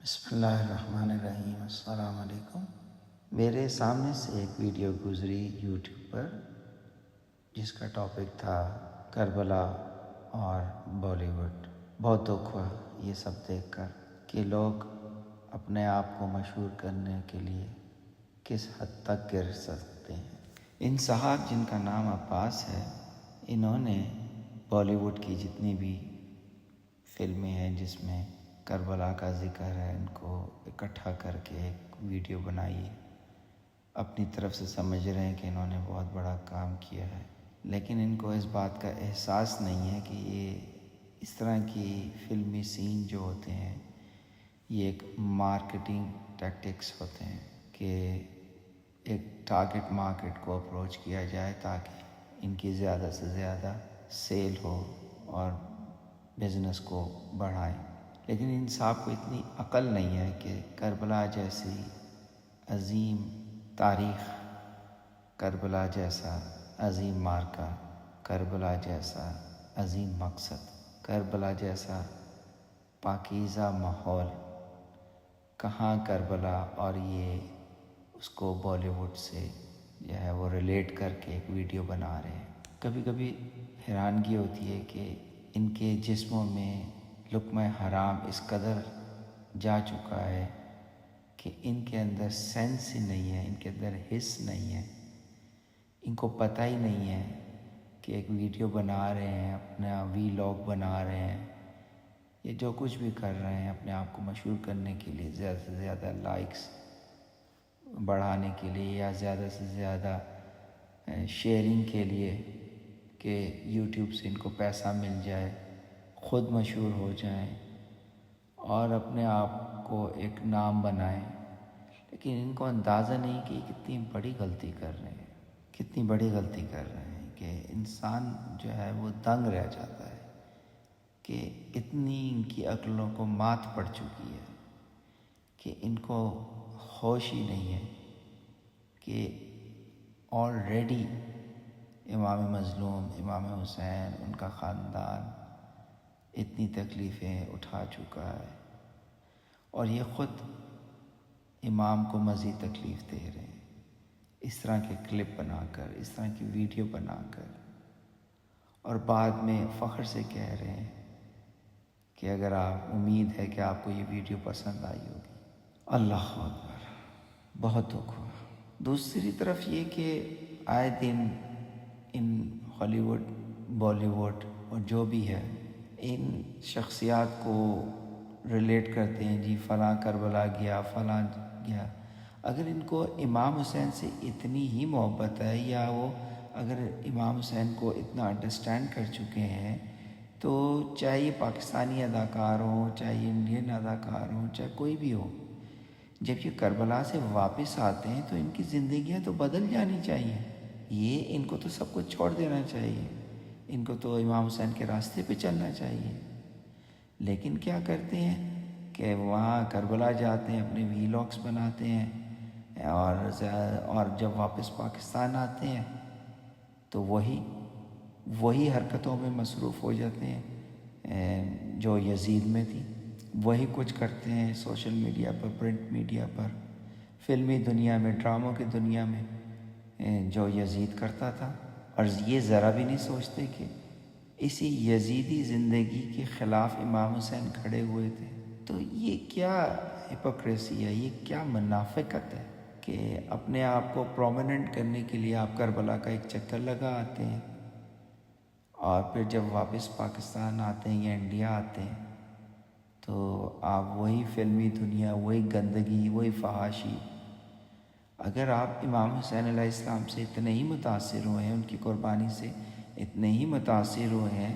بسم اللہ الرحمن الرحیم۔ السلام علیکم۔ میرے سامنے سے ایک ویڈیو گزری یوٹیوب پر جس کا ٹاپک تھا کربلا اور بالی ووڈ۔ بہت دکھ ہوا یہ سب دیکھ کر کہ لوگ اپنے آپ کو مشہور کرنے کے لیے کس حد تک گر سکتے ہیں۔ ان صاحب جن کا نام عباس ہے، انہوں نے بالی ووڈ کی جتنی بھی فلمیں ہیں جس میں کربلا کا ذکر ہے، ان کو اکٹھا کر کے ایک ویڈیو بنائی ہے۔ اپنی طرف سے سمجھ رہے ہیں کہ انہوں نے بہت بڑا کام کیا ہے، لیکن ان کو اس بات کا احساس نہیں ہے کہ یہ اس طرح کی فلمی سین جو ہوتے ہیں یہ ایک مارکیٹنگ ٹیکٹکس ہوتے ہیں کہ ایک ٹارگٹ مارکیٹ کو اپروچ کیا جائے تاکہ ان کی زیادہ سے زیادہ سیل ہو اور بزنس کو بڑھائیں۔ لیکن ان صاحب کو اتنی عقل نہیں ہے کہ کربلا جیسی عظیم تاریخ، کربلا جیسا عظیم مارکا، کربلا جیسا عظیم مقصد، کربلا جیسا پاکیزہ ماحول، کہاں کربلا، اور یہ اس کو بالی ووڈ سے جو ہے وہ ریلیٹ کر کے ایک ویڈیو بنا رہے ہیں۔ کبھی کبھی حیرانگی ہوتی ہے کہ ان کے جسموں میں لقمہ حرام اس قدر جا چکا ہے کہ ان کے اندر سینس ہی نہیں ہے، ان کے اندر حس نہیں ہے۔ ان کو پتہ ہی نہیں ہے کہ ایک ویڈیو بنا رہے ہیں، اپنا وی لاگ بنا رہے ہیں، یہ جو کچھ بھی کر رہے ہیں اپنے آپ کو مشہور کرنے کے لیے، زیادہ سے زیادہ لائکس بڑھانے کے لیے یا زیادہ سے زیادہ شیئرنگ کے لیے کہ یوٹیوب سے ان کو پیسہ مل جائے، خود مشہور ہو جائیں اور اپنے آپ کو ایک نام بنائیں۔ لیکن ان کو اندازہ نہیں کہ کتنی بڑی غلطی کر رہے ہیں، کتنی بڑی غلطی کر رہے ہیں کہ انسان جو ہے وہ دنگ رہ جاتا ہے کہ اتنی ان کی عقلوں کو مات پڑ چکی ہے کہ ان کو ہوش ہی نہیں ہے کہ آلریڈی امام مظلوم، امام حسین، ان کا خاندان اتنی تکلیفیں اٹھا چکا ہے اور یہ خود امام کو مزید تکلیف دے رہے ہیں، اس طرح کے کلپ بنا کر، اس طرح کی ویڈیو بنا کر، اور بعد میں فخر سے کہہ رہے ہیں کہ اگر آپ، امید ہے کہ آپ کو یہ ویڈیو پسند آئی ہوگی۔ اللہ اکبر، بہت دکھ ہوا۔ دوسری طرف یہ کہ آئے دن ان ہالی ووڈ، بالی ووڈ اور جو بھی ہے، ان شخصیات کو ریلیٹ کرتے ہیں، جی فلاں کربلا گیا، فلاں گیا۔ اگر ان کو امام حسین سے اتنی ہی محبت ہے، یا وہ اگر امام حسین کو اتنا انڈرسٹینڈ کر چکے ہیں، تو چاہے یہ پاکستانی اداکار ہوں، چاہے یہ انڈین اداکار ہوں، چاہے کوئی بھی ہو، جب یہ کربلا سے واپس آتے ہیں تو ان کی زندگیاں تو بدل جانی چاہیے۔ یہ ان کو تو سب کچھ چھوڑ دینا چاہیے، ان کو تو امام حسین کے راستے پہ چلنا چاہیے۔ لیکن کیا کرتے ہیں کہ وہاں کربلا جاتے ہیں، اپنے وی لاگس بناتے ہیں، اور جب واپس پاکستان آتے ہیں تو وہی حرکتوں میں مصروف ہو جاتے ہیں جو یزید میں تھی۔ وہی کچھ کرتے ہیں سوشل میڈیا پر، پرنٹ میڈیا پر، فلمی دنیا میں، ڈراموں کی دنیا میں، جو یزید کرتا تھا۔ اور یہ ذرا بھی نہیں سوچتے کہ اسی یزیدی زندگی کے خلاف امام حسین کھڑے ہوئے تھے۔ تو یہ کیا ہپوکریسی ہے، یہ کیا منافقت ہے کہ اپنے آپ کو پرومیننٹ کرنے کے لیے آپ کربلا کا ایک چکر لگا آتے ہیں، اور پھر جب واپس پاکستان آتے ہیں یا انڈیا آتے ہیں تو آپ وہی فلمی دنیا، وہی گندگی، وہی فحاشی۔ اگر آپ امام حسین علیہ السلام سے اتنے ہی متاثر ہوئے ہیں، ان کی قربانی سے اتنے ہی متاثر ہوئے ہیں،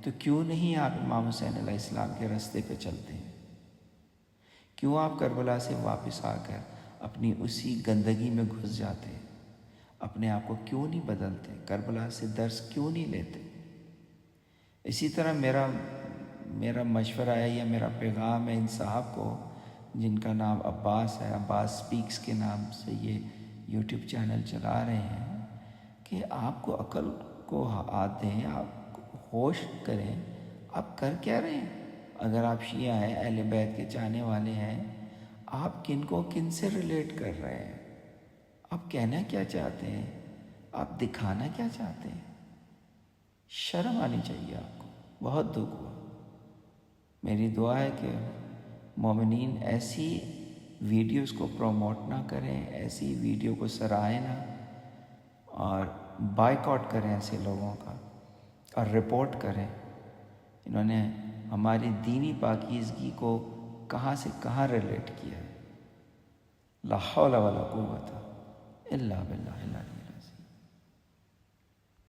تو کیوں نہیں آپ امام حسین علیہ السلام کے راستے پہ چلتے ہیں؟ کیوں آپ کربلا سے واپس آ کر اپنی اسی گندگی میں گھس جاتے ہیں؟ اپنے آپ کو کیوں نہیں بدلتے؟ کربلا سے درس کیوں نہیں لیتے؟ اسی طرح میرا مشورہ ہے یا میرا پیغام ہے ان صاحب کو جن کا نام عباس ہے، عباس سپیکس کے نام سے یہ یوٹیوب چینل چلا رہے ہیں، کہ آپ کو عقل کو ہاتھ دیں، آپ ہوش کریں، آپ کر کیا رہے ہیں؟ اگر آپ شیعہ ہیں، اہل بیت کے چاہنے والے ہیں، آپ کن سے ریلیٹ کر رہے ہیں؟ آپ کہنا کیا چاہتے ہیں؟ آپ دکھانا کیا چاہتے ہیں؟ شرم آنی چاہیے آپ کو۔ بہت دکھ ہوا۔ میری دعا ہے کہ مومنین ایسی ویڈیوز کو پروموٹ نہ کریں، ایسی ویڈیو کو سرائیں نہ، اور بائیکاٹ کریں ایسے لوگوں کا، اور رپورٹ کریں۔ انہوں نے ہماری دینی پاکیزگی کو کہاں سے کہاں ریلیٹ کیا ہے۔ لا حول ولا قوت الا باللہ العلی۔